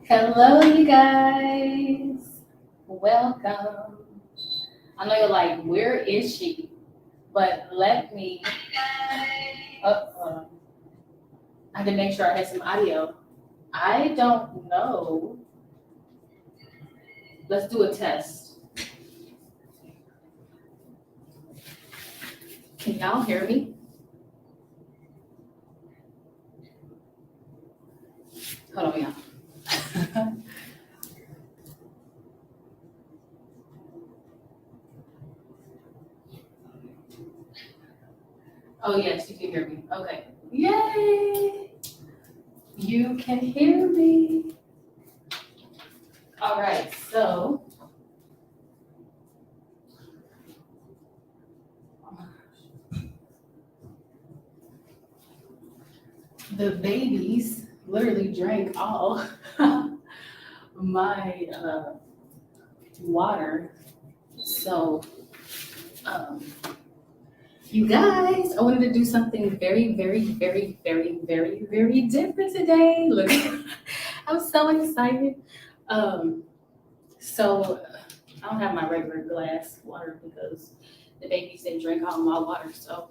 Hello, you guys. Welcome. I know you're like, where is she? But let me. Uh, I had to make sure I had some audio. I don't know. Let's do a test. Can y'all hear me? Hold on, y'all. Oh, yes, you can hear me. Okay. Yay! You can hear me. All right, so the babies literally drank all my water. So, um, you guys, I wanted to do something very, very, very, very, very, very different today. Look, I'm so excited. Um, so, I don't have my regular glass water because the babies didn't drink all my water. So,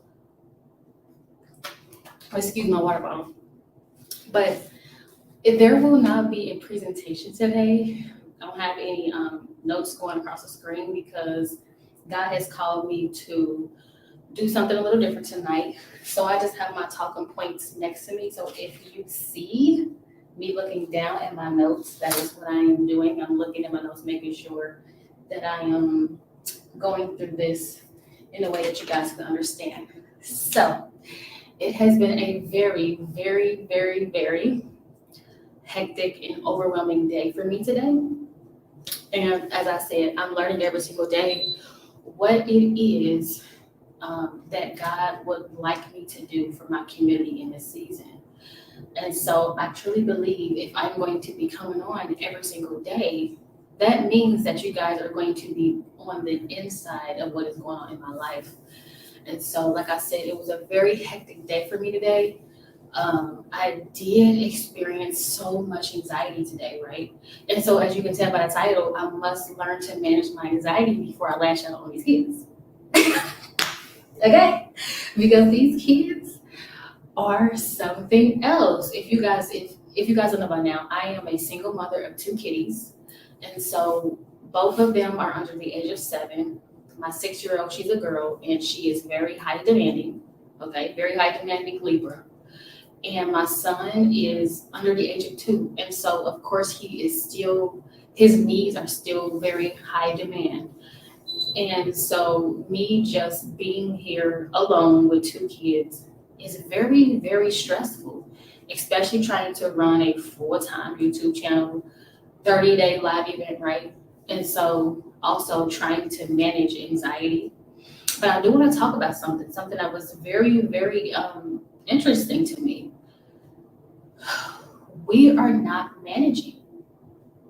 excuse my water bottle. But there will not be a presentation today. I don't have any notes going across the screen because God has called me to do something a little different tonight. So I just have my talking points next to me. So if you see me looking down at my notes, that is what I am doing. I'm looking at my notes, making sure that I am going through this in a way that you guys can understand. So it has been a very, very, very, very hectic and overwhelming day for me today. And as I said, I'm learning every single day what it is that God would like me to do for my community in this season. And so I truly believe if I'm going to be coming on every single day, that means that you guys are going to be on the inside of what is going on in my life. And so, like I said, it was a very hectic day for me today. I did experience so much anxiety today, right? And so, as you can tell by the title, I must learn to manage my anxiety before I lash out on these kids. Okay? Because these kids are something else. If you guys don't know by now, I am a single mother of two kitties. And so both of them are under the age of 7. My 6-year-old, she's a girl, and she is very high demanding. Okay, very high demanding Libra. And my son is under the age of 2. And so of course his needs are still very high demand. And so me just being here alone with two kids is very, very stressful, especially trying to run a full-time YouTube channel, 30-day live event, right? And so also trying to manage anxiety. But I do want to talk about something that was very, very interesting to me. We are not managing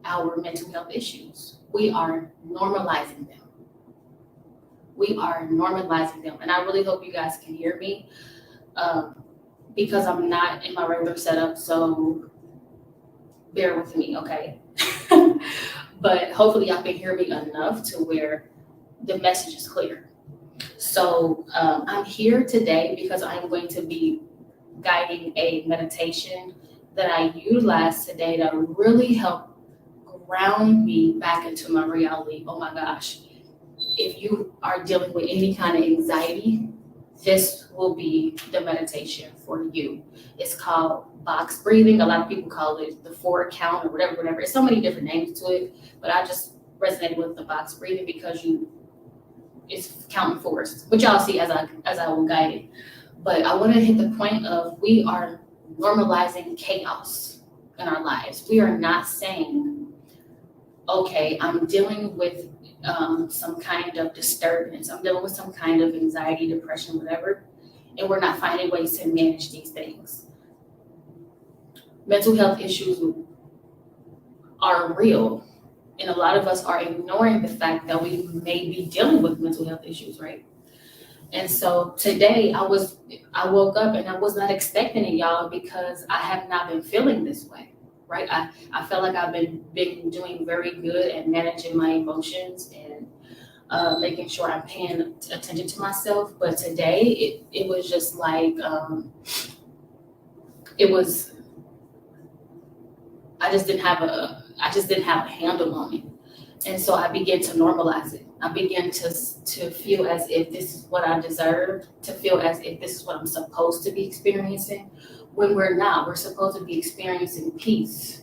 our mental health issues. We are normalizing them. We are normalizing them. And I really hope you guys can hear me because I'm not in my regular setup. So bear with me, okay? But hopefully y'all can hear me enough to where the message is clear. So I'm here today because I'm going to be guiding a meditation that I utilized today to really help ground me back into my reality. Oh my gosh. If you are dealing with any kind of anxiety, this will be the meditation for you. It's called box breathing. A lot of people call it the 4 count or whatever, whatever. There's so many different names to it, but I just resonated with the box breathing because it's counting fours, which y'all see as I will guide it. But I want to hit the point of we are normalizing chaos in our lives. We are not saying, okay, I'm dealing with some kind of disturbance. I'm dealing with some kind of anxiety, depression, whatever, and we're not finding ways to manage these things. Mental health issues are real, and a lot of us are ignoring the fact that we may be dealing with mental health issues, right? And so today I woke up and I was not expecting it, y'all, because I have not been feeling this way, right? I felt like I've been doing very good at managing my emotions and making sure I'm paying attention to myself. But today it was just like, it was, I just didn't have a handle on it. And so I began to normalize it. I began to feel as if this is what I deserve, to feel as if this is what I'm supposed to be experiencing, when we're not. We're supposed to be experiencing peace.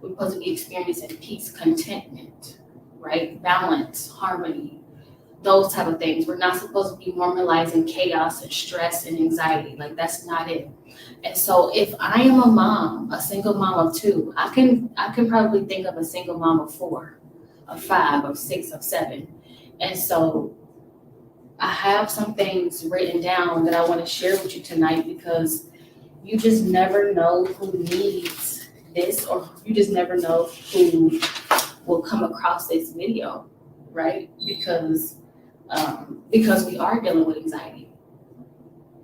We're supposed to be experiencing peace, contentment, right? Balance, harmony, those type of things. We're not supposed to be normalizing chaos and stress and anxiety. Like, that's not it. And so if I am a mom, a single mom of two, I can probably think of a single mom of four, of five, of six, of seven. And so I have some things written down that I want to share with you tonight, because you just never know who needs this, or you just never know who will come across this video, right? Because we are dealing with anxiety.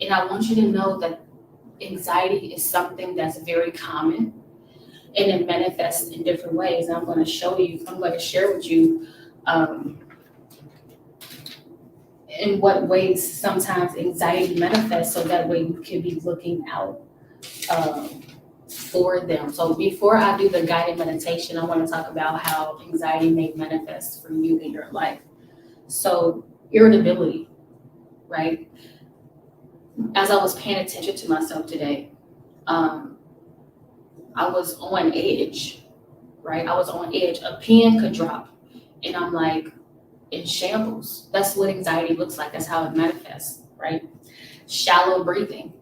And I want you to know that anxiety is something that's very common, and it manifests in different ways. And I'm going to share with you in what ways sometimes anxiety manifests, so that way you can be looking out for them. So before I do the guided meditation, I want to talk about how anxiety may manifest for you in your life. So irritability, right? As I was paying attention to myself today, I was on edge, right? I was on edge. A pen could drop, and I'm like in shambles. That's what anxiety looks like. That's how it manifests, right? Shallow breathing.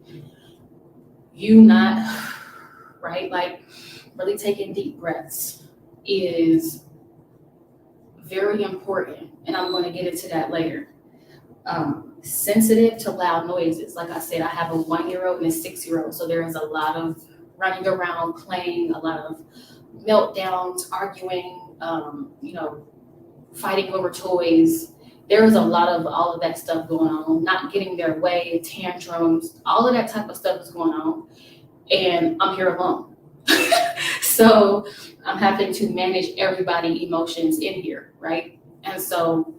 Right? Like, really taking deep breaths is very important, and I'm going to get into that later. Sensitive to loud noises. Like I said, I have a 1-year-old and a 6-year-old, so there is a lot of running around, playing, a lot of meltdowns, arguing, fighting over toys. There is a lot of all of that stuff going on, not getting their way, tantrums, all of that type of stuff is going on, and I'm here alone. So I'm having to manage everybody's emotions in here, right? And so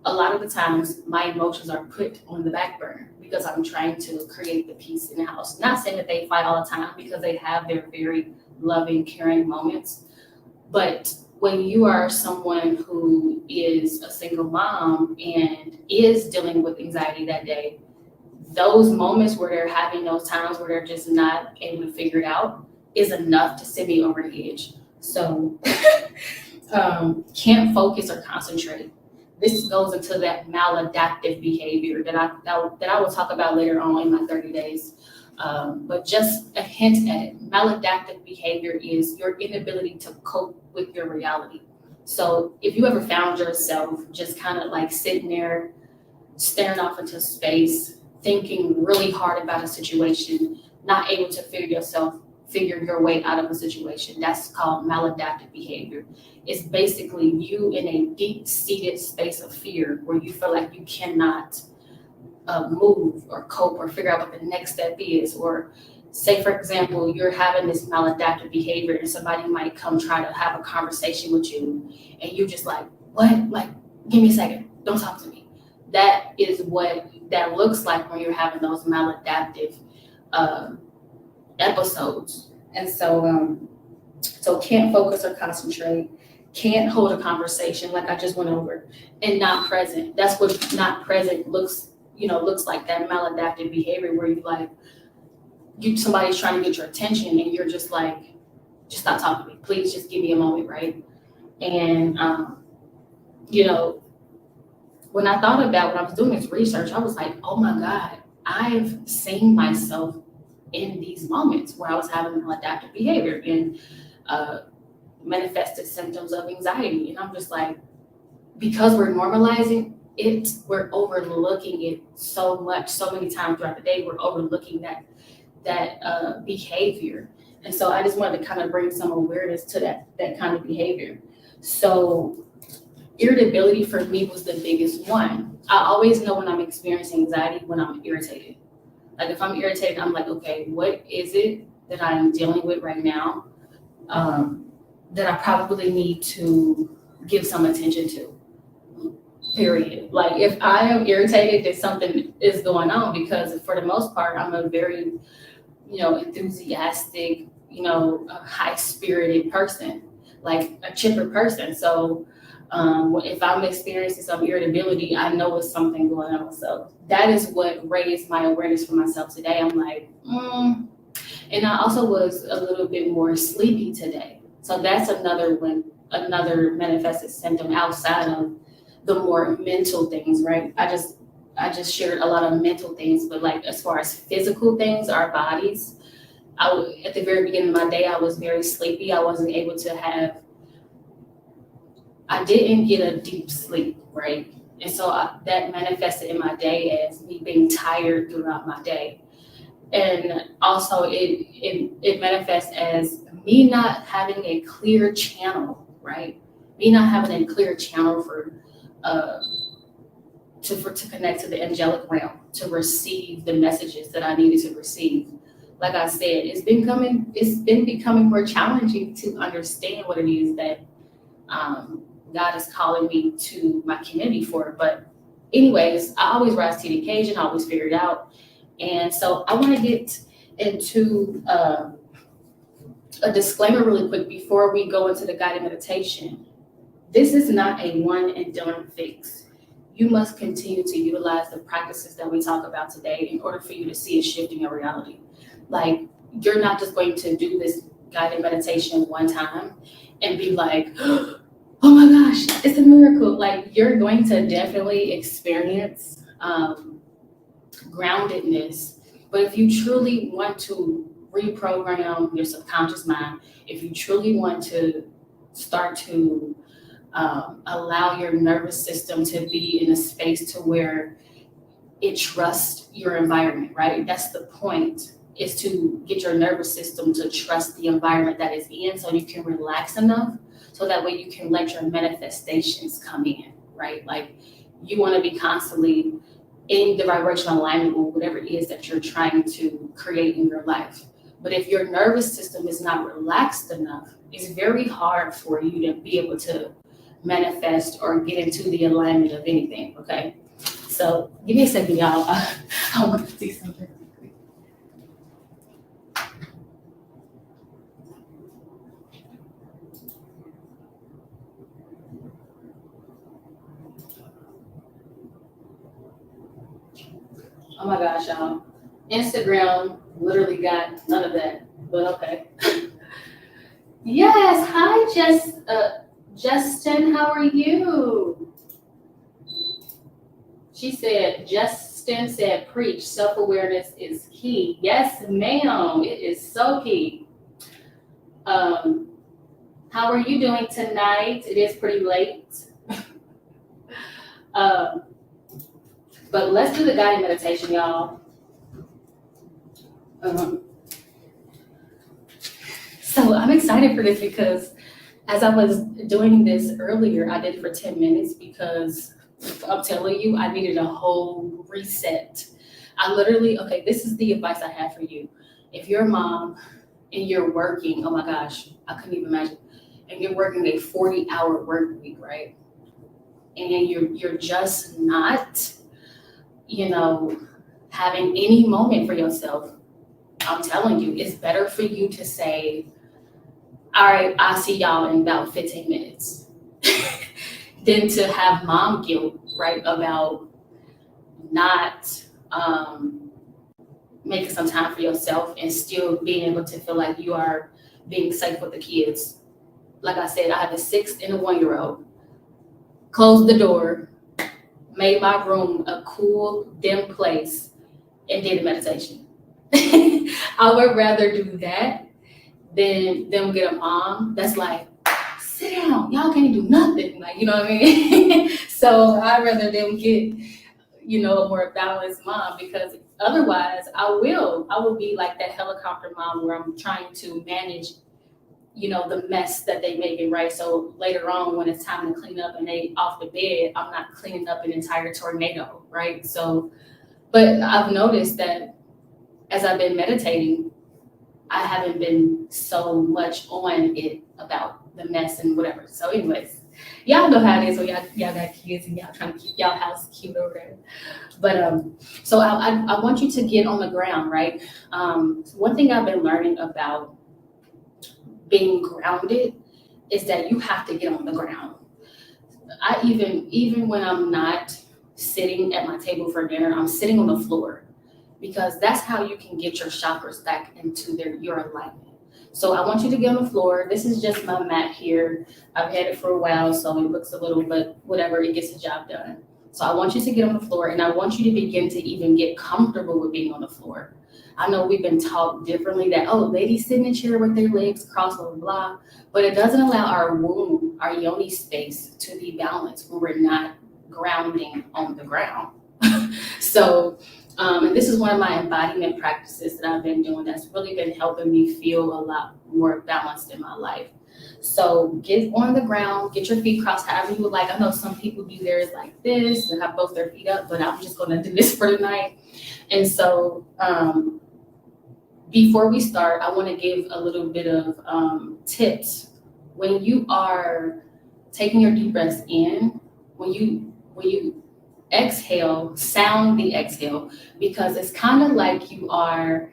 a lot of the times my emotions are put on the back burner because I'm trying to create the peace in the house. Not saying that they fight all the time, because they have their very loving, caring moments. But when you are someone who is a single mom and is dealing with anxiety that day, those moments where they're having those times where they're just not able to figure it out is enough to send me over the edge. So can't focus or concentrate. This goes into that maladaptive behavior that I will talk about later on in my 30 days. But just a hint at it. Maladaptive behavior is your inability to cope with your reality. So if you ever found yourself just kind of like sitting there, staring off into space, thinking really hard about a situation, not able to figure your way out of a situation, that's called maladaptive behavior. It's basically you in a deep-seated space of fear where you feel like you cannot move or cope or figure out what the next step is. Or say, for example, you're having this maladaptive behavior and somebody might come try to have a conversation with you, and you just like, what? Like, give me a second. Don't talk to me. That is what that looks like when you're having those maladaptive episodes. And so can't focus or concentrate, can't hold a conversation like I just went over, and not present. That's what not present looks like, that maladaptive behavior where somebody's trying to get your attention and you're just like, just stop talking to me, please just give me a moment, right? And when I thought about when I was doing this research, I was like, oh my God, I've seen myself in these moments where I was having maladaptive behavior and manifested symptoms of anxiety. And I'm just like, because we're normalizing it, we're overlooking it so much, so many times throughout the day, we're overlooking that behavior. And so I just wanted to kind of bring some awareness to that kind of behavior. So irritability for me was the biggest one. I always know when I'm experiencing anxiety when I'm irritated. Like if I'm irritated, I'm like, okay, what is it that I'm dealing with right now? that I probably need to give some attention to. Period. Like if I am irritated that something is going on, because for the most part, I'm a very, enthusiastic, high spirited person, like a chipper person. So if I'm experiencing some irritability, I know it's something going on. So that is what raised my awareness for myself today. I'm like, and I also was a little bit more sleepy today. So that's another one, another manifested symptom outside of the more mental things, right? I just shared a lot of mental things, but like as far as physical things, our bodies, at the very beginning of my day, I was very sleepy. I wasn't able to I didn't get a deep sleep, right? And so that manifested in my day as me being tired throughout my day. And also it manifests as me not having a clear channel, right? Me not having a clear channel uh, to connect to the angelic realm, to receive the messages that I needed to receive. Like I said, it's been becoming more challenging to understand what it is that God is calling me to my community for. But anyways, I always rise to the occasion, I always figure it out. And so I want to get into a disclaimer really quick before we go into the guided meditation. This is not a one and done fix. You must continue to utilize the practices that we talk about today in order for you to see a shift in your reality. Like, you're not just going to do this guided meditation one time and be like, oh my gosh, it's a miracle. Like, you're going to definitely experience groundedness. But if you truly want to reprogram your subconscious mind, if you truly want to start to allow your nervous system to be in a space to where it trusts your environment, right? That's the point, is to get your nervous system to trust the environment that it's in so you can relax enough so that way you can let your manifestations come in, right? Like, you want to be constantly in the vibrational alignment with whatever it is that you're trying to create in your life. But if your nervous system is not relaxed enough, it's very hard for you to be able to manifest or get into the alignment of anything, okay? So give me a second, y'all. I want to see something. Oh my gosh, y'all. Instagram literally got none of that, but okay. Yes, hi, Justin, how are you? She said, Justin said, preach, self-awareness is key. Yes, ma'am, it is so key. How are you doing tonight? It is pretty late. But let's do the guided meditation, y'all. So I'm excited for this because as I was doing this earlier, I did it for 10 minutes because I'm telling you, I needed a whole reset. Okay, this is the advice I have for you. If you're a mom and you're working, oh my gosh, I couldn't even imagine. And you're working a 40-hour work week, right? And you're just not, having any moment for yourself. I'm telling you, it's better for you to say, all right, I'll see y'all in about 15 minutes than to have mom guilt, right, about not making some time for yourself and still being able to feel like you are being safe with the kids. Like I said, I have a 6 and a 1-year-old. Closed the door, made my room a cool, dim place, and did a meditation. I would rather do that than get a mom that's like, sit down, y'all can't do nothing. Like, you know what I mean? So I'd rather them get, a more balanced mom, because otherwise I will be like that helicopter mom where I'm trying to manage, the mess that they making, right? So later on when it's time to clean up and they off the bed, I'm not cleaning up an entire tornado, right? So, but I've noticed that as I've been meditating, I haven't been so much on it about the mess and whatever. So anyways, y'all know how it is when y'all got kids and y'all trying to keep y'all house cute or whatever. But so I want you to get on the ground, right? One thing I've been learning about being grounded is that you have to get on the ground. I even when I'm not sitting at my table for dinner, I'm sitting on the floor because that's how you can get your chakras back into your alignment. So I want you to get on the floor. This is just my mat here. I've had it for a while, so it looks a little, but whatever, it gets the job done. So I want you to get on the floor, and I want you to begin to even get comfortable with being on the floor. I know we've been taught differently that, oh, ladies sit in a chair with their legs crossed, blah, blah, blah, but it doesn't allow our womb, our yoni space to be balanced when we're not grounding on the ground. So, and this is one of my embodiment practices that I've been doing that's really been helping me feel a lot more balanced in my life. So get on the ground, get your feet crossed however you would like. I know some people do theirs like this and have both their feet up, but I'm just gonna do this for tonight. And so before we start, I wanna give a little bit of tips. When you are taking your deep breaths in, when you exhale, sound the exhale, because it's kind of like you are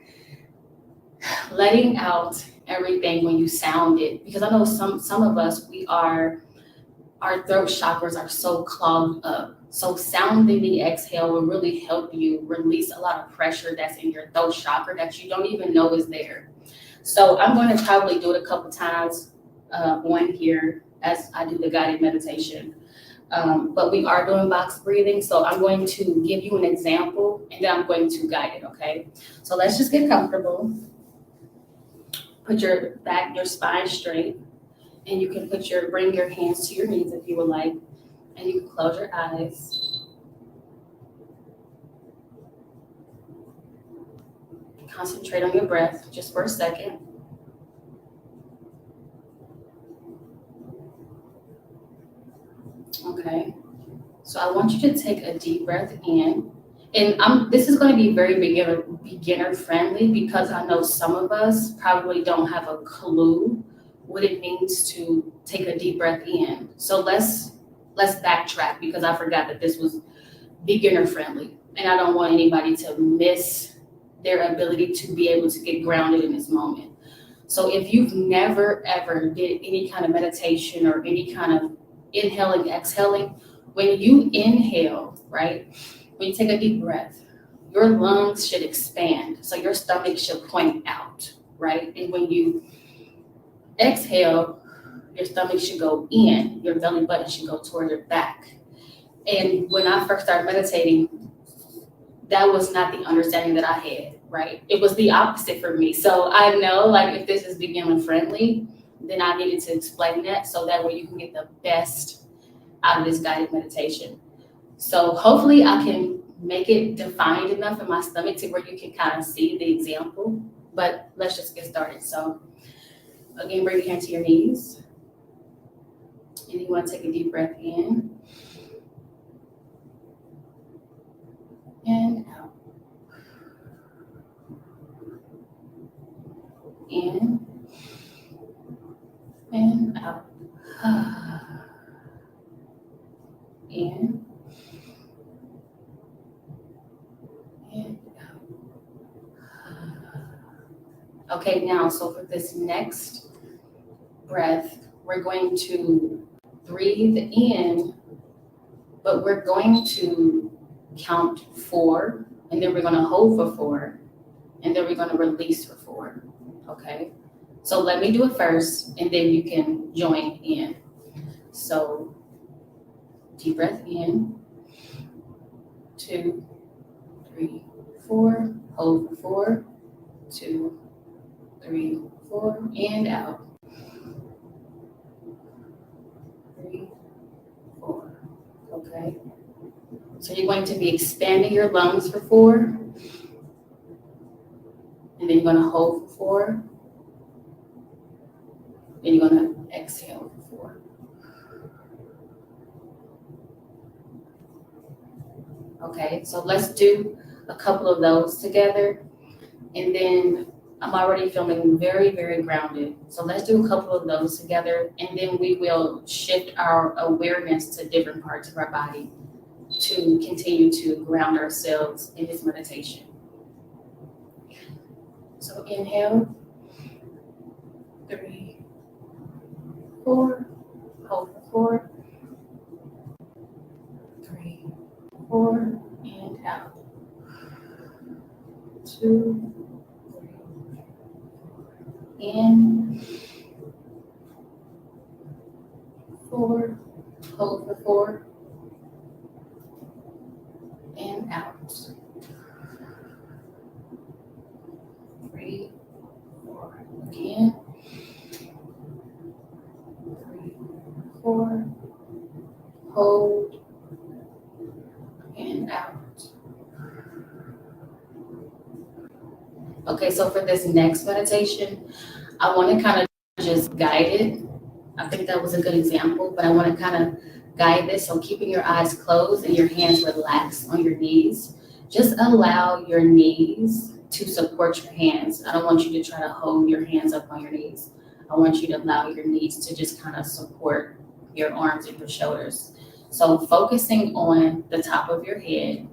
letting out everything when you sound it. Because I know some of us, our throat chakras are so clogged up. So sounding the exhale will really help you release a lot of pressure that's in your throat chakra that you don't even know is there. So I'm going to probably do it a couple times on here as I do the guided meditation. But we are doing box breathing, so I'm going to give you an example and then I'm going to guide it, okay? So let's just get comfortable. Put your spine straight, and you can bring your hands to your knees if you would like, and you can close your eyes. Concentrate on your breath just for a second. Okay, so I want you to take a deep breath in, and this is going to be very beginner friendly because I know some of us probably don't have a clue what it means to take a deep breath in. So let's backtrack because I forgot that this was beginner friendly, and I don't want anybody to miss their ability to be able to get grounded in this moment. So if you've never ever did any kind of meditation or any kind of inhaling, exhaling, when you inhale, right, when you take a deep breath, your lungs should expand. So your stomach should point out, right? And when you exhale, your stomach should go in, your belly button should go toward your back. And when I first started meditating, that was not the understanding that I had, right? It was the opposite for me. So I know, like, if this is beginner friendly, then I needed to explain that so that way you can get the best out of this guided meditation. So hopefully I can make it defined enough in my stomach to where you can kind of see the example, but let's just get started. So again, bring your hand to your knees, and you want to take a deep breath in and out. In and out. In and out. Okay, now, so for this next breath, we're going to breathe in, but we're going to count 4, and then we're going to hold for 4, and then we're going to release for 4. Okay, so let me do it first, and then you can join in. So deep breath in, 2, 3, 4, hold for 4, 2, 3, 4, and out. 3, 4. Okay, so you're going to be expanding your lungs for 4, and then you're going to hold for 4. Then you're going to exhale for 4. Okay, so let's do a couple of those together. And then I'm already feeling very, very grounded. So let's do a couple of those together, and then we will shift our awareness to different parts of our body to continue to ground ourselves in this meditation. So inhale, 3, 4, hold for 4, 3, 4, and out. 2, 3, in, 4, hold for 4, and out. 3, 4, again. 3, 4, hold, and out. Okay, so for this next meditation, I want to kind of just guide it. I think that was a good example, but I want to kind of guide this. So keeping your eyes closed and your hands relaxed on your knees. Just allow your knees to support your hands. I don't want you to try to hold your hands up on your knees. I want you to allow your knees to just kind of support your arms and your shoulders. So focusing on the top of your head,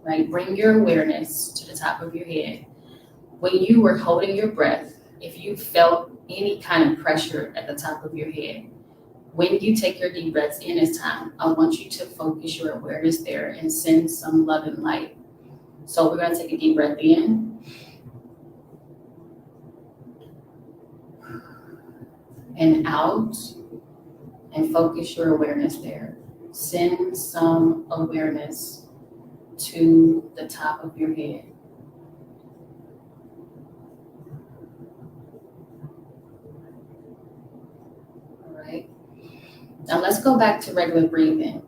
right? Bring your awareness to the top of your head. When you were holding your breath, if you felt any kind of pressure at the top of your head, when you take your deep breaths in this time, I want you to focus your awareness there and send some love and light. So we're going to take a deep breath in and out, and focus your awareness there. Send some awareness to the top of your head. All right. Now let's go back to regular breathing.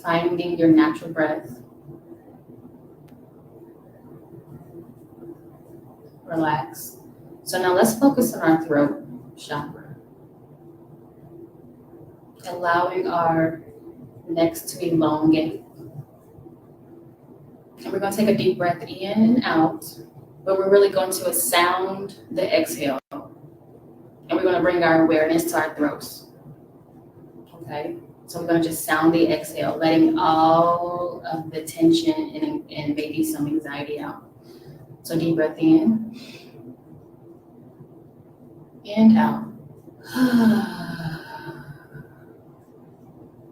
Finding your natural breath. Relax. So now let's focus on our throat chakra. Allowing our necks to elongate. And we're going to take a deep breath in and out, but we're really going to sound the exhale. And we're going to bring our awareness to our throats. Okay? So we're going to just sound the exhale, letting all of the tension and maybe some anxiety out. So deep breath in and out.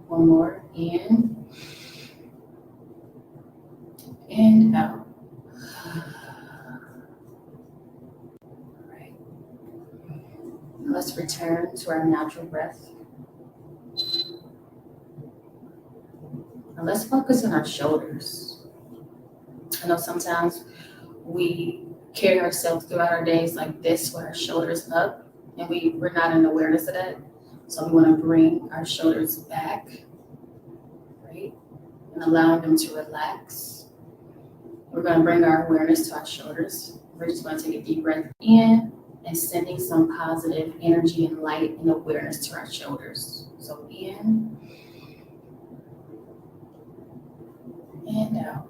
One more, in and out. All right. Now let's return to our natural breath. Now let's focus on our shoulders. I know sometimes we carry ourselves throughout our days like this with our shoulders up, and we're not in awareness of that. So we want to bring our shoulders back, right? And allowing them to relax. We're going to bring our awareness to our shoulders. We're just going to take a deep breath in and sending some positive energy and light and awareness to our shoulders. So in and out.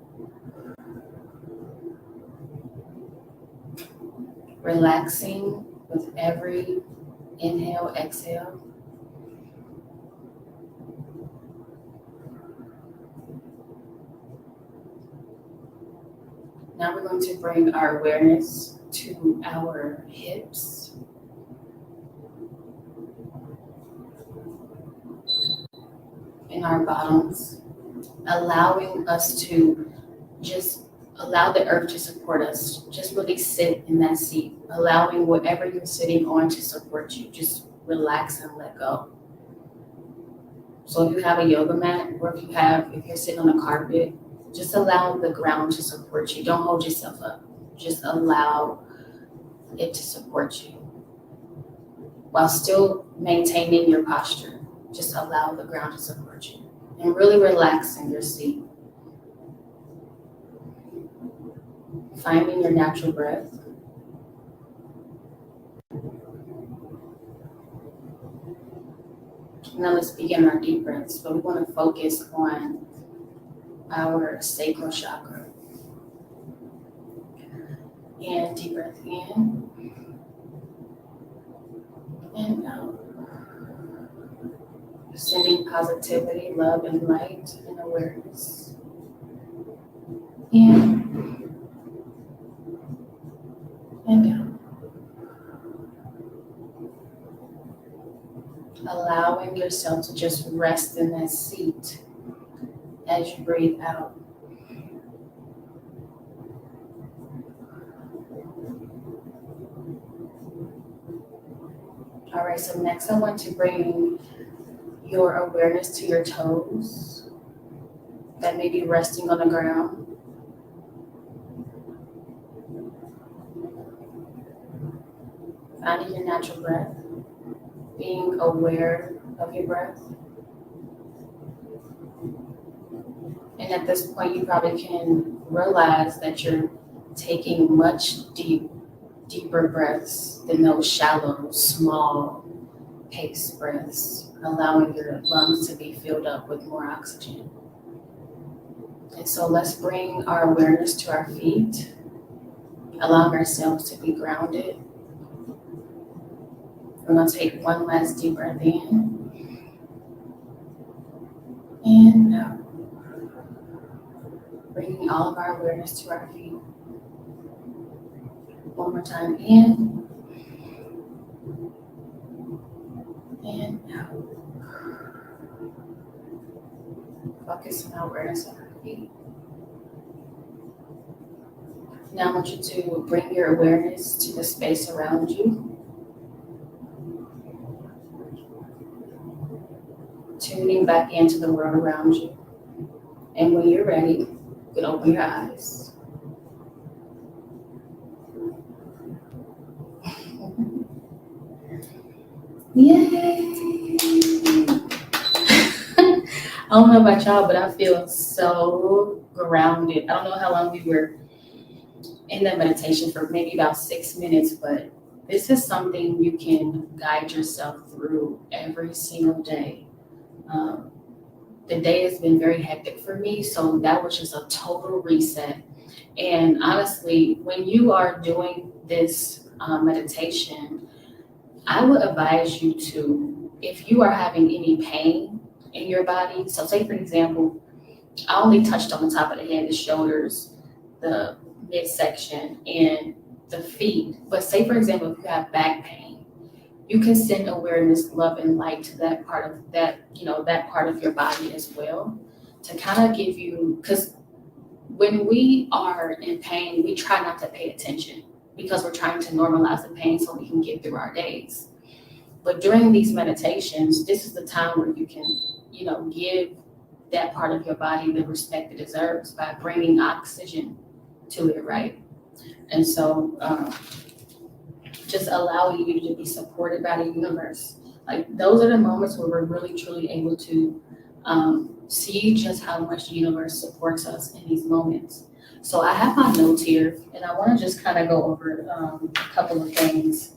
Relaxing with every inhale, exhale. Now we're going to bring our awareness to our hips. And our bottoms, allowing us to just allow the earth to support us. Just really sit in that seat, allowing whatever you're sitting on to support you. Just relax and let go. So if you have a yoga mat, or if you're sitting on a carpet, just allow the ground to support you. Don't hold yourself up. Just allow it to support you while still maintaining your posture. Just allow the ground to support you and really relax in your seat. Finding your natural breath. Now let's begin our deep breaths, but we want to focus on our sacral chakra. And deep breath in and out. Sending positivity, love, and light and awareness. In and out. Allowing yourself to just rest in that seat as you breathe out. All right, so next I want to bring your awareness to your toes that may be resting on the ground. Finding your natural breath, being aware of your breath. And at this point, you probably can realize that you're taking much deeper breaths than those shallow, small pace breaths, allowing your lungs to be filled up with more oxygen. And so let's bring our awareness to our feet, allowing ourselves to be grounded. We're going to take one last deep breath in and out. Bringing all of our awareness to our feet. One more time, in and out. Focus on our awareness on our feet. Now I want you to bring your awareness to the space around you. Tuning back into the world around you. And when you're ready, you can open your eyes. Yay! I don't know about y'all, but I feel so grounded. I don't know how long we were in that meditation for, maybe about 6 minutes, but this is something you can guide yourself through every single day. The day has been very hectic for me, so that was just a total reset. And honestly, when you are doing this meditation, I would advise you to, if you are having any pain in your body, so say for example, I only touched on the top of the head, the shoulders, the midsection, and the feet. But say for example, if you have back pain, you can send awareness, love, and light to that part of that part of your body as well, to kind of give you, because when we are in pain, we try not to pay attention because we're trying to normalize the pain so we can get through our days. But during these meditations, this is the time where you can, give that part of your body the respect it deserves by bringing oxygen to it, right? And so just allowing you to be supported by the universe. Like, those are the moments where we're really truly able to see just how much the universe supports us in these moments. So I have my notes here, and I want to just kind of go over a couple of things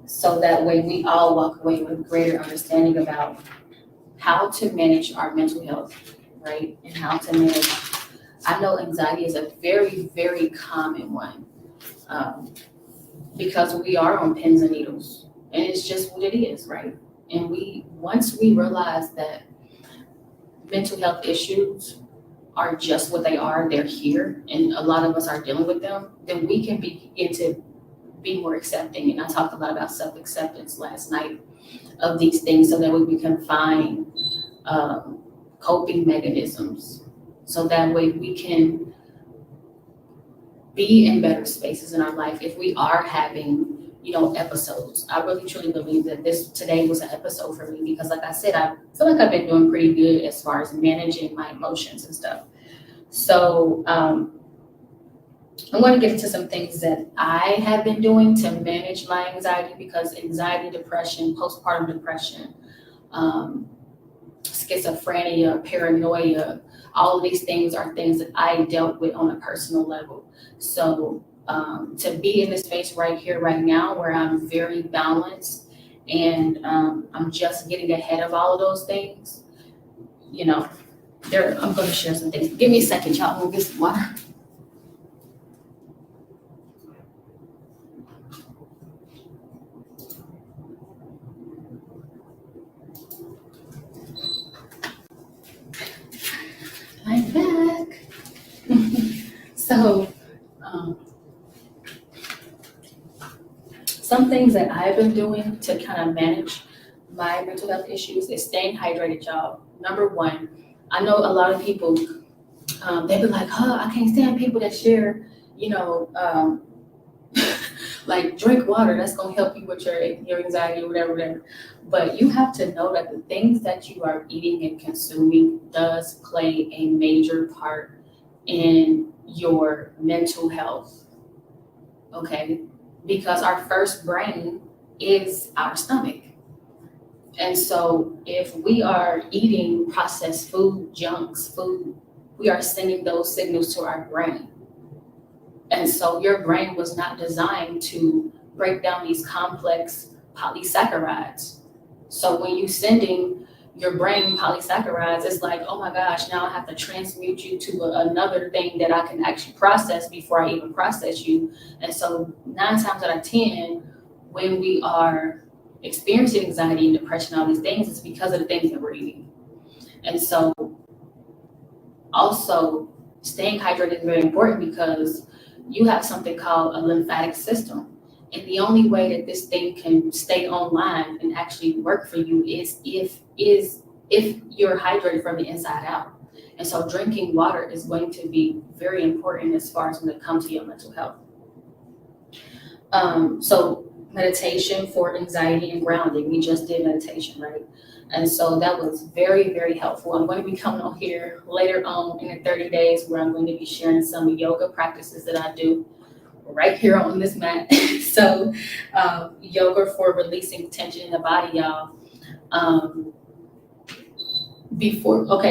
so that way we all walk away with greater understanding about how to manage our mental health, right? And how to manage, I know anxiety is a very, very common one because we are on pins and needles, and it's just what it is, right? And once we realize that mental health issues are just what they are, they're here, and a lot of us are dealing with them, then we can begin to be more accepting. And I talked a lot about self-acceptance last night of these things, so that way we can find coping mechanisms, so that way we can be in better spaces in our life if we are having episodes. I really truly believe that today was an episode for me, because like I said, I feel like I've been doing pretty good as far as managing my emotions and stuff. So I'm going to get into some things that I have been doing to manage my anxiety, because anxiety, depression, postpartum depression, schizophrenia, paranoia, all of these things are things that I dealt with on a personal level. So to be in this space right here, right now, where I'm very balanced and I'm just getting ahead of all of those things, I'm going to share some things. Give me a second, y'all. We'll get some water. So, um, some things that I've been doing to kind of manage my mental health issues is staying hydrated, y'all. Number one, I know a lot of people, they be like, I can't stand people that share, you know, like drink water, that's gonna help you with your anxiety or whatever. But you have to know that the things that you are eating and consuming does play a major part in your mental health, okay? Because our first brain is our stomach. And so if we are eating processed food, food, we are sending those signals to our brain. And so your brain was not designed to break down these complex polysaccharides. So when you sending your brain polysaccharides, it's like, oh my gosh, now I have to transmute you to another thing that I can actually process before I even process you. And so 9 times out of 10, when we are experiencing anxiety and depression, all these things, it's because of the things that we're eating. And so also staying hydrated is very important because you have something called a lymphatic system. And the only way that this thing can stay online and actually work for you is if you're hydrated from the inside out. And so drinking water is going to be very important as far as when it comes to your mental health. So meditation for anxiety and grounding. We just did meditation, right? And so that was very, very helpful. I'm going to be coming on here later on in the 30 days where I'm going to be sharing some yoga practices that I do right here on this mat. So yoga for releasing tension in the body, y'all.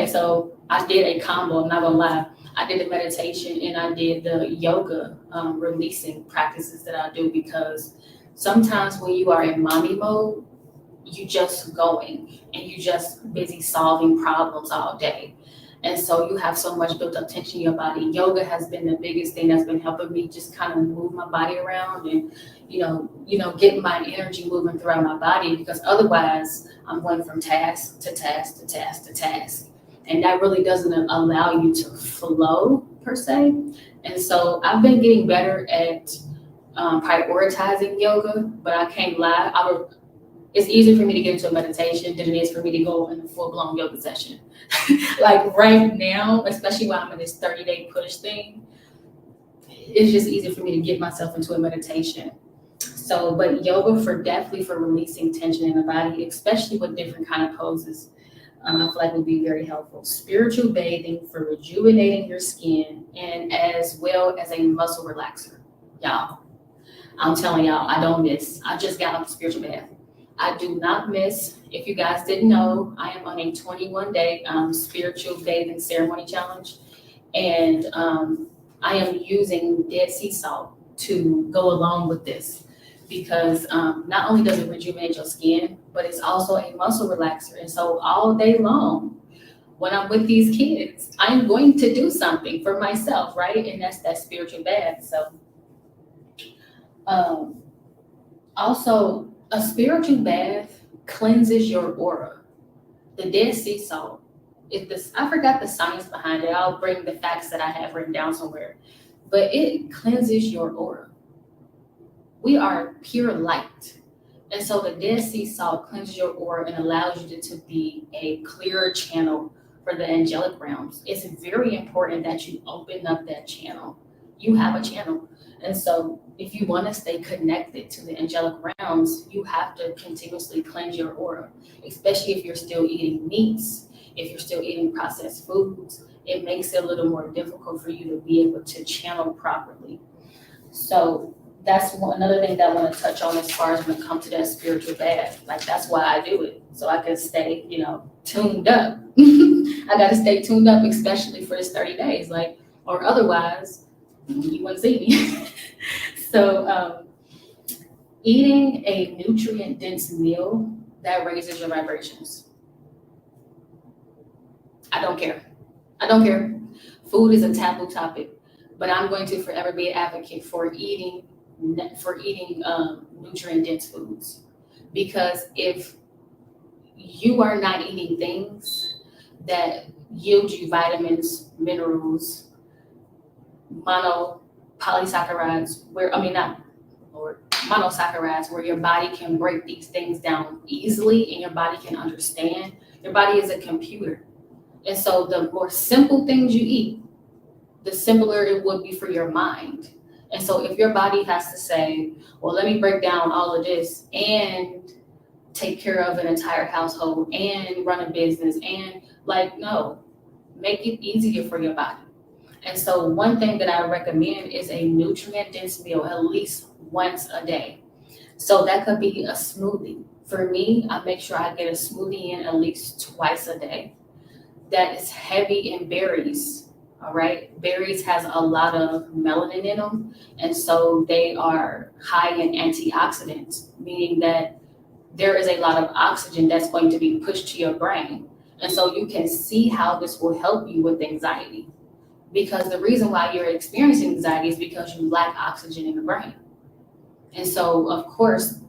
So I did a combo, I'm not gonna lie. I did the meditation and I did the yoga releasing practices that I do, because sometimes when you are in mommy mode, you just going and you just busy solving problems all day. And so you have so much built up tension in your body. Yoga has been the biggest thing that's been helping me just kind of move my body around and, get my energy moving throughout my body, because otherwise I'm going from task to task to task to task. And that really doesn't allow you to flow per se. And so I've been getting better at prioritizing yoga, but I can't lie. It's easier for me to get into a meditation than it is for me to go in a full-blown yoga session. Like right now, especially while I'm in this 30-day push thing, it's just easier for me to get myself into a meditation. So, but yoga definitely for releasing tension in the body, especially with different kind of poses, I feel like would be very helpful. Spiritual bathing for rejuvenating your skin, and as well as a muscle relaxer. Y'all, I'm telling y'all, I don't miss. I just got off a spiritual bath. I do not miss. If you guys didn't know, I am on a 21-day spiritual bathing ceremony challenge. And I am using Dead Sea salt to go along with this, because not only does it rejuvenate your skin, but it's also a muscle relaxer. And so all day long, when I'm with these kids, I'm going to do something for myself, right? And that's that spiritual bath. So also, a spiritual bath cleanses your aura. The Dead Sea salt, I forgot the science behind it. I'll bring the facts that I have written down somewhere. But it cleanses your aura. We are pure light. And so the Dead Sea salt cleanses your aura and allows you to be a clearer channel for the angelic realms. It's very important that you open up that channel. You have a channel. And so if you want to stay connected to the angelic realms, you have to continuously cleanse your aura, especially if you're still eating meats, if you're still eating processed foods. It makes it a little more difficult for you to be able to channel properly. So that's another thing that I want to touch on as far as when it comes to that spiritual bath. Like, that's why I do it, so I can stay, tuned up. I got to stay tuned up, especially for this 30 days, or otherwise, you wouldn't see me. So eating a nutrient-dense meal that raises your vibrations. I don't care. Food is a taboo topic, but I'm going to forever be an advocate for eating nutrient-dense foods. Because if you are not eating things that yield you vitamins, minerals, monopolysaccharides, not monosaccharides, where your body can break these things down easily and your body can understand. Your body is a computer. And so the more simple things you eat, the simpler it would be for your mind. And so if your body has to say, well, let me break down all of this and take care of an entire household and run a business and no, make it easier for your body. And so one thing that I recommend is a nutrient dense meal at least once a day. So that could be a smoothie. For me, I make sure I get a smoothie in at least twice a day that is heavy in berries. All right. Berries has a lot of melanin in them. And so they are high in antioxidants, meaning that there is a lot of oxygen that's going to be pushed to your brain. And so you can see how this will help you with anxiety. Because the reason why you're experiencing anxiety is because you lack oxygen in the brain. And so, of course,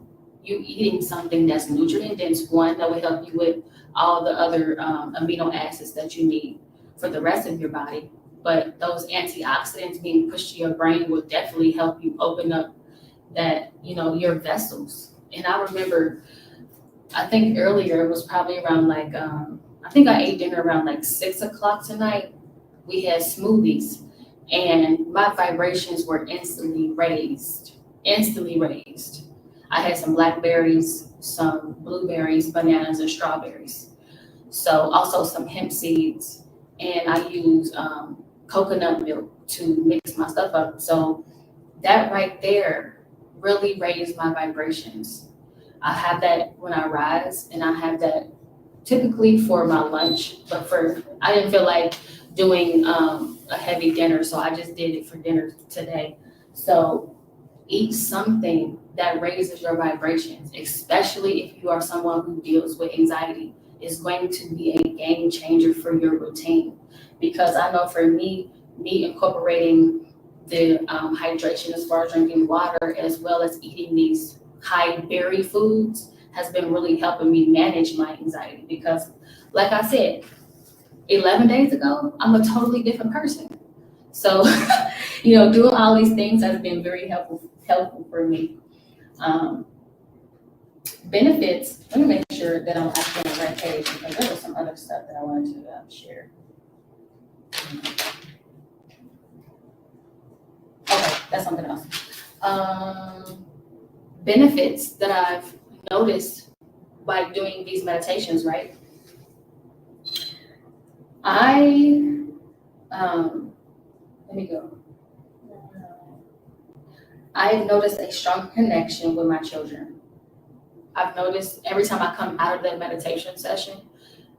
you eating something that's nutrient dense, one that will help you with all the other amino acids that you need for the rest of your body. But those antioxidants being pushed to your brain will definitely help you open up that, your vessels. And I remember, I think earlier it was probably around I think I ate dinner around 6 o'clock tonight. We had smoothies and my vibrations were instantly raised. I had some blackberries, some blueberries, bananas, and strawberries. So also some hemp seeds, and I use coconut milk to mix my stuff up. So that right there really raised my vibrations. I have that when I rise, and I have that typically for my lunch, but I didn't feel like doing a heavy dinner, so I just did it for dinner today. So eat something that raises your vibrations, especially if you are someone who deals with anxiety. Is going to be a game changer for your routine. Because I know for me incorporating the hydration as far as drinking water, as well as eating these high berry foods, has been really helping me manage my anxiety. Because like I said, 11 days ago, I'm a totally different person. So, doing all these things has been very helpful for me. Benefits, let me make sure that I'm actually on the right page, because there was some other stuff that I wanted to share. Okay, that's something else. Benefits that I've noticed by doing these meditations, right? Let me go. I've noticed a strong connection with my children. I've noticed every time I come out of that meditation session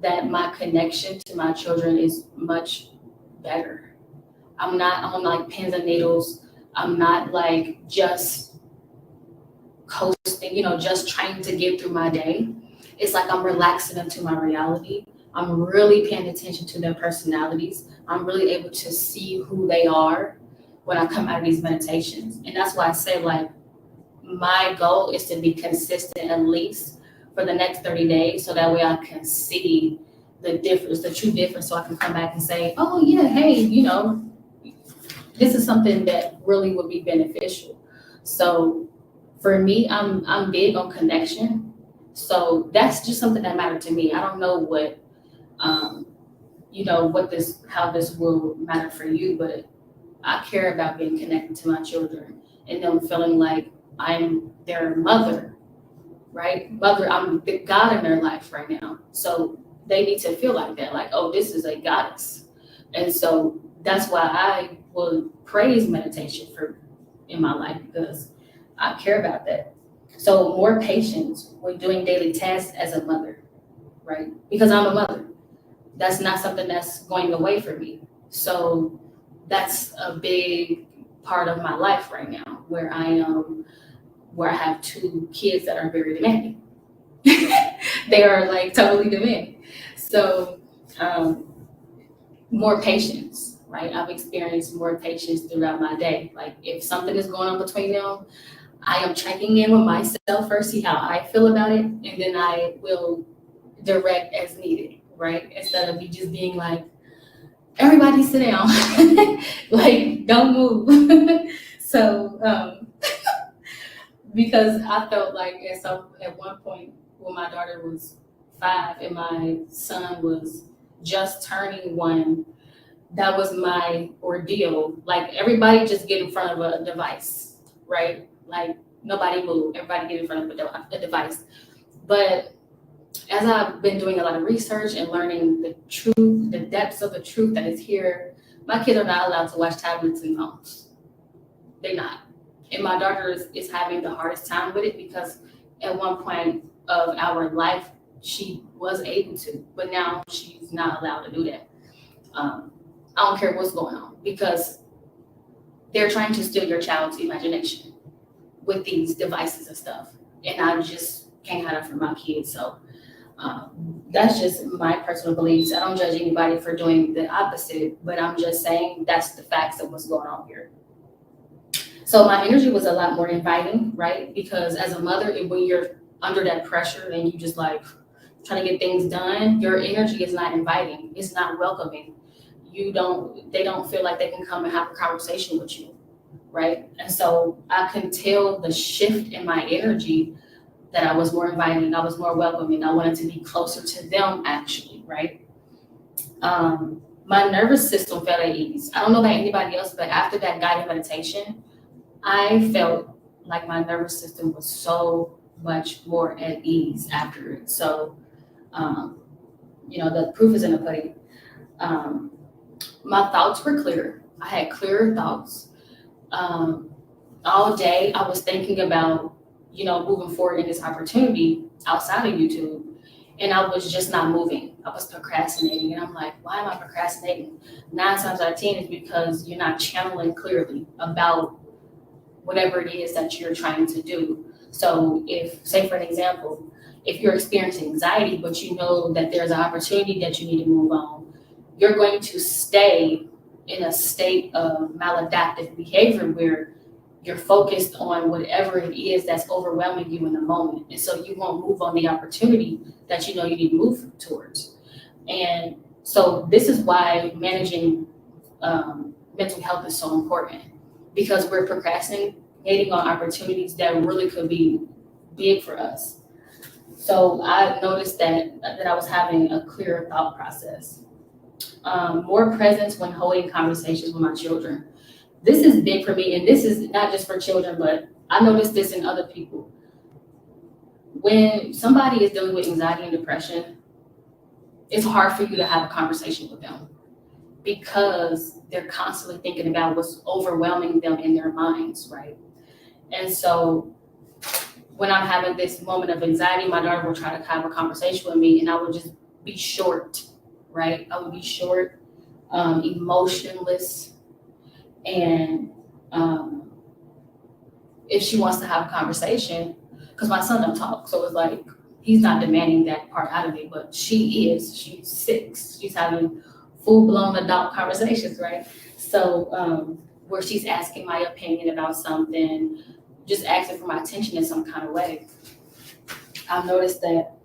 that my connection to my children is much better. I'm not on pins and needles. I'm not just coasting, just trying to get through my day. It's like I'm relaxing into my reality. I'm really paying attention to their personalities. I'm really able to see who they are when I come out of these meditations. And that's why I say my goal is to be consistent at least for the next 30 days, so that way I can see the difference, the true difference, so I can come back and say, oh yeah, hey, this is something that really would be beneficial. So for me, I'm big on connection. So that's just something that mattered to me. I don't know how this will matter for you, but I care about being connected to my children and them feeling like I'm their mother, right? I'm the God in their life right now. So they need to feel like that, oh, this is a goddess. And so that's why I will praise meditation in my life, because I care about that. So more patience when doing daily tasks as a mother, right? Because I'm a mother. That's not something that's going away from me. So that's a big part of my life right now, where I have 2 kids that are very demanding. They are totally demanding. So more patience, right? I've experienced more patience throughout my day. If something is going on between them, I am checking in with myself first, see how I feel about it, and then I will direct as needed, right? Instead of me just being everybody sit down. Like, don't move. So, because I felt like at one point when my daughter was 5 and my son was just turning 1, that was my ordeal. Like, everybody just get in front of a device, right? Like, nobody move, everybody get in front of a device. But as I've been doing a lot of research and learning the truth, the depths of the truth that is here, my kids are not allowed to watch tablets and phones. They're not. And my daughter is having the hardest time with it because at one point of our life, she was able to, but now she's not allowed to do that. I don't care what's going on because they're trying to steal your child's imagination with these devices and stuff. And I just can't have that for my kids. So that's just my personal beliefs. I don't judge anybody for doing the opposite, but I'm just saying that's the facts of what's going on here. So my energy was a lot more inviting, right? Because as a mother, when you're under that pressure and you just like trying to get things done, your energy is not inviting. It's not welcoming. They don't feel like they can come and have a conversation with you, right? And so I can tell the shift in my energy that I was more inviting, I was more welcoming. I wanted to be closer to them actually, right? My nervous system felt at ease. I don't know about anybody else, but after that guided meditation, I felt like my nervous system was so much more at ease after it. So, the proof is in the pudding. My thoughts were clear. I had clearer thoughts. All day I was thinking about, moving forward in this opportunity outside of YouTube. And I was just not moving. I was procrastinating. And I'm like, why am I procrastinating? 9 times out of 10 is because you're not channeling clearly about whatever it is that you're trying to do. So if, say for an example, if you're experiencing anxiety, but you know that there's an opportunity that you need to move on, you're going to stay in a state of maladaptive behavior where you're focused on whatever it is that's overwhelming you in the moment. And so you won't move on the opportunity that you need to move towards. And so this is why managing mental health is so important, because we're procrastinating on opportunities that really could be big for us. So I noticed that I was having a clearer thought process. More presence when holding conversations with my children. This is big for me, and this is not just for children, but I noticed this in other people. When somebody is dealing with anxiety and depression, it's hard for you to have a conversation with them because they're constantly thinking about what's overwhelming them in their minds, right? And so when I'm having this moment of anxiety, my daughter will try to have a conversation with me, and I would just be short, right? I would be short, emotionless, and if she wants to have a conversation, because my son don't talk, so it's like he's not demanding that part out of me, but she is. She's 6. She's having full-blown adult conversations, right? So where she's asking my opinion about something, just asking for my attention in some kind of way. I've noticed that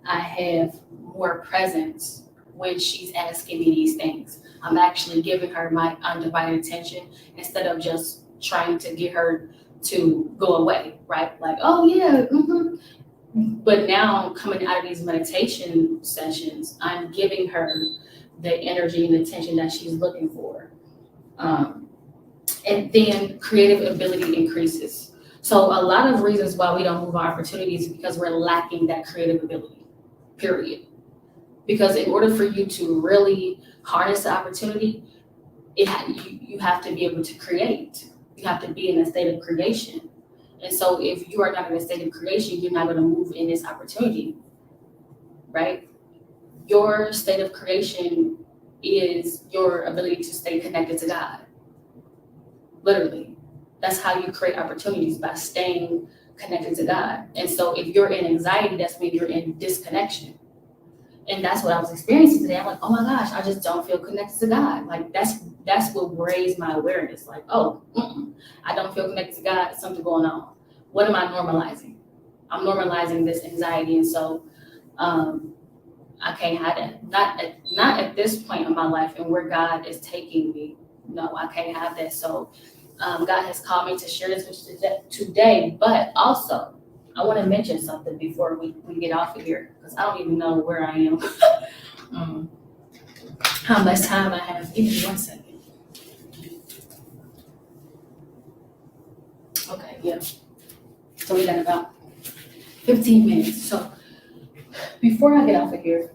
I have more presence when she's asking me these things. I'm actually giving her my undivided attention instead of just trying to get her to go away, right? Like, oh yeah, mm-hmm. But now coming out of these meditation sessions, I'm giving her the energy and attention that she's looking for. And then creative ability increases. So a lot of reasons why we don't move our opportunities is because we're lacking that creative ability, period. Because in order for you to really harness the opportunity, you have to be able to create. You have to be in a state of creation. And so if you are not in a state of creation, you're not going to move in this opportunity, right? Your state of creation is your ability to stay connected to God. Literally. That's how you create opportunities, by staying connected to God. And so if you're in anxiety, that's when you're in disconnection. And that's what I was experiencing today. I'm like, oh my gosh, I just don't feel connected to God. Like that's what raised my awareness. Like, I don't feel connected to God. Something going on. What am I normalizing? I'm normalizing this anxiety. And so I I can't have that. Not at this point in my life and where God is taking me. No, I can't have that. So God has called me to share this with you today. But also, I want to mention something before we get off of here, because I don't even know where I am. How much time I have. Give me 1 second. Okay, yeah. So we got about 15 minutes. So before I get off of here,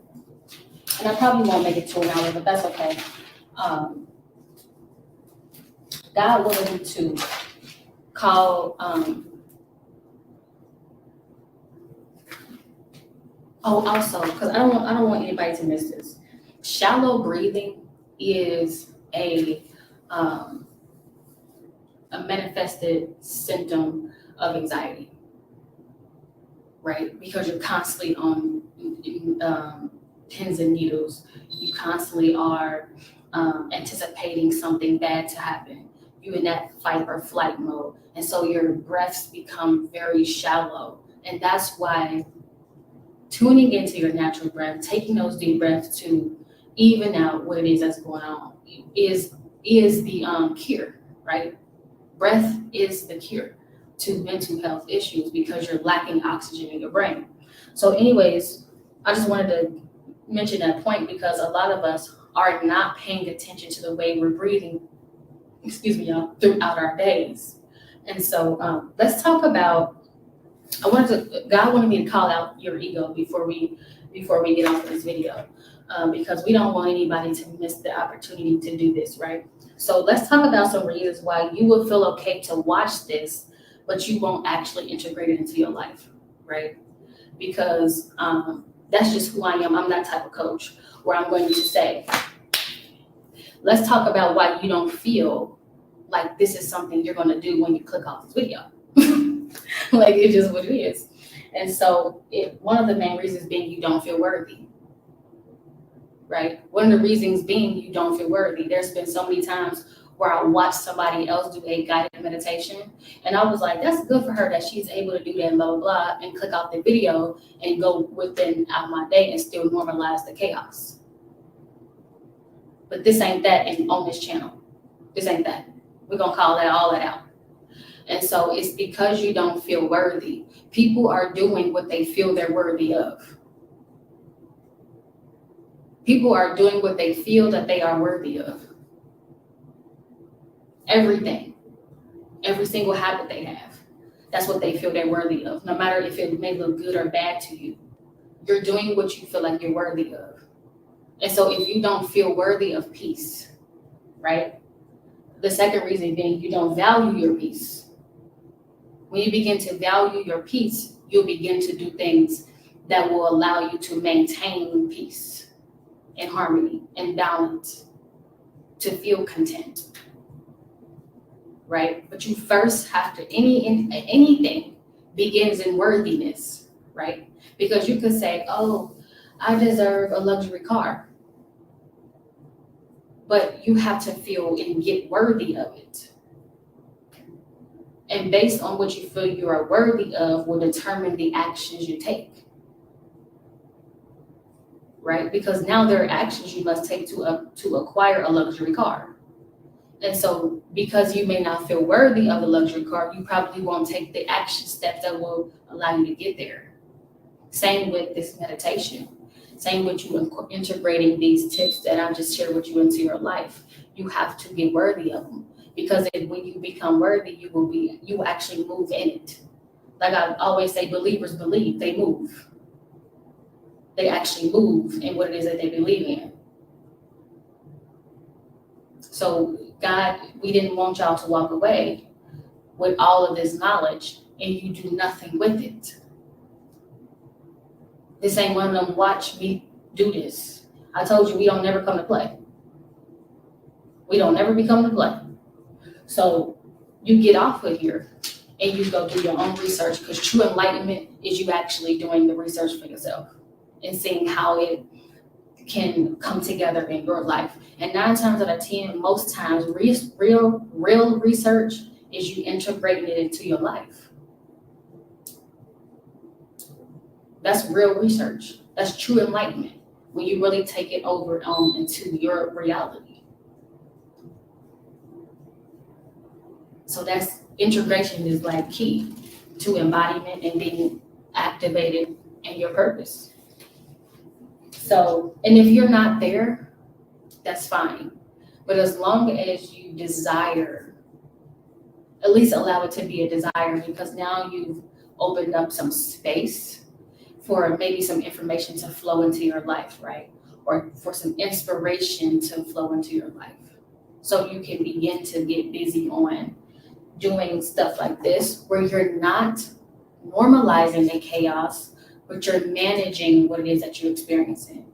and I probably won't make it to an hour, but that's okay. God wanted me to call, also, because I don't want anybody to miss this. Shallow breathing is a manifested symptom of anxiety, right? Because you're constantly on pins and needles. You constantly are anticipating something bad to happen. You in that fight or flight mode. And so your breaths become very shallow. And that's why tuning into your natural breath, taking those deep breaths to even out what it is that's going on is the cure, right? Breath is the cure to mental health issues because you're lacking oxygen in your brain. So anyways, I just wanted to mention that point because a lot of us are not paying attention to the way we're breathing, y'all, throughout our days. And so let's talk about, God wanted me to call out your ego before we get off of this video, because we don't want anybody to miss the opportunity to do this, right? So let's talk about some reasons why you will feel okay to watch this, but you won't actually integrate it into your life, right? Because that's just who I am. I'm that type of coach where I'm going to say, let's talk about why you don't feel like this is something you're going to do when you click off this video. Like, it's just what it is. And so one of the main reasons being you don't feel worthy, right? One of the reasons being you don't feel worthy. There's been so many times where I watched somebody else do a guided meditation, and I was like, that's good for her that she's able to do that, blah, blah, blah, and click off the video and go within out my day and still normalize the chaos. But this ain't that on this channel. This ain't that. We're going to call all that out. And so it's because you don't feel worthy. People are doing what they feel they're worthy of. People are doing what they feel that they are worthy of. Everything. Every single habit they have. That's what they feel they're worthy of. No matter if it may look good or bad to you. You're doing what you feel like you're worthy of. And so if you don't feel worthy of peace, right? The second reason being you don't value your peace. When you begin to value your peace, you'll begin to do things that will allow you to maintain peace and harmony and balance, to feel content, right? But you first have to, anything begins in worthiness, right? Because you could say, oh, I deserve a luxury car. But you have to feel and get worthy of it. And based on what you feel you are worthy of will determine the actions you take. Right? Because now there are actions you must take to acquire a luxury car. And so because you may not feel worthy of a luxury car, you probably won't take the action steps that will allow you to get there. Same with this meditation. Same with you integrating these tips that I just shared with you into your life. You have to get worthy of them. Because when you become worthy, you will actually move in it. Like I always say, believers believe, they move. They actually move in what it is that they believe in. So God, we didn't want y'all to walk away with all of this knowledge and you do nothing with it. This ain't one of them, watch me do this. I told you we don't never come to play. We don't never become to play. So you get off of here and you go do your own research, because true enlightenment is you actually doing the research for yourself and seeing how it can come together in your life. And 9 times out of 10, most times, real research is you integrating it into your life. That's real research. That's true enlightenment. when you really take it over into your reality. So that's integration is like key to embodiment and being activated in your purpose. So, and if you're not there, that's fine. But as long as you desire, at least allow it to be a desire, because now you've opened up some space for maybe some information to flow into your life, right? Or for some inspiration to flow into your life. So you can begin to get busy on doing stuff like this, where you're not normalizing the chaos, but you're managing what it is that you're experiencing.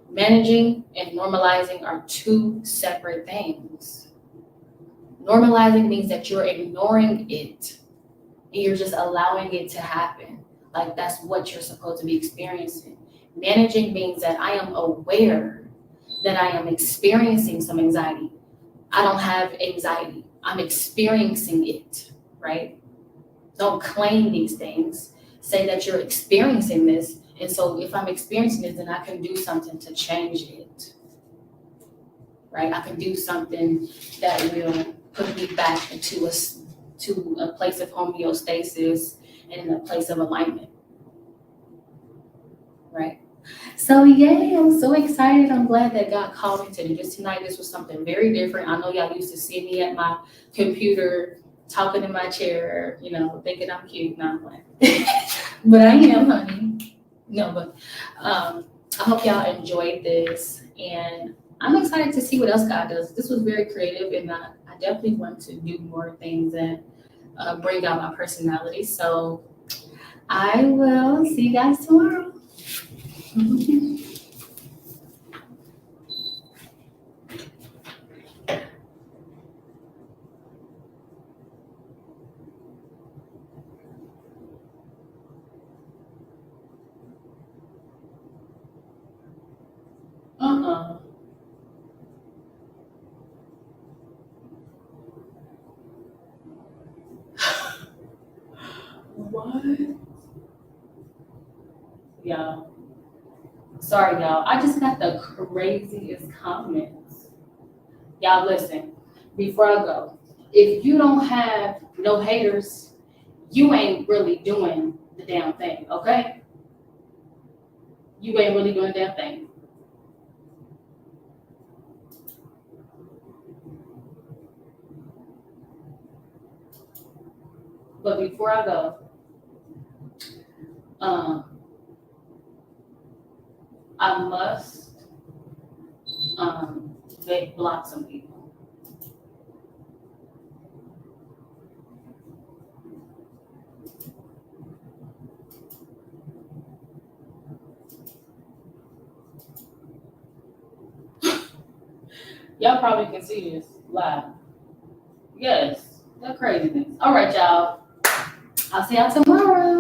Managing and normalizing are two separate things. Normalizing means that you're ignoring it and you're just allowing it to happen. Like that's what you're supposed to be experiencing. Managing means that I am aware that I am experiencing some anxiety. I don't have anxiety. I'm experiencing it, right? Don't claim these things. Say that you're experiencing this. And so if I'm experiencing it, then I can do something to change it, right? I can do something that will put me back into a place of homeostasis and a place of alignment, right? So yay, I'm so excited. I'm glad that God called me to do this tonight. This was something very different. I know y'all used to see me at my computer, talking in my chair, thinking I'm cute. No, I'm playing. But I am, honey. No, but I hope y'all enjoyed this, and I'm excited to see what else God does. This was very creative, and I definitely want to do more things that bring out my personality. So I will see you guys tomorrow. What? Y'all. Sorry, y'all. I just got the craziest comments. Y'all, listen. Before I go, if you don't have no haters, you ain't really doing the damn thing, okay? You ain't really doing the damn thing. But before I go, I must block some people. Y'all probably can see this live. Yes, that craziness. All right, y'all. I'll see y'all tomorrow.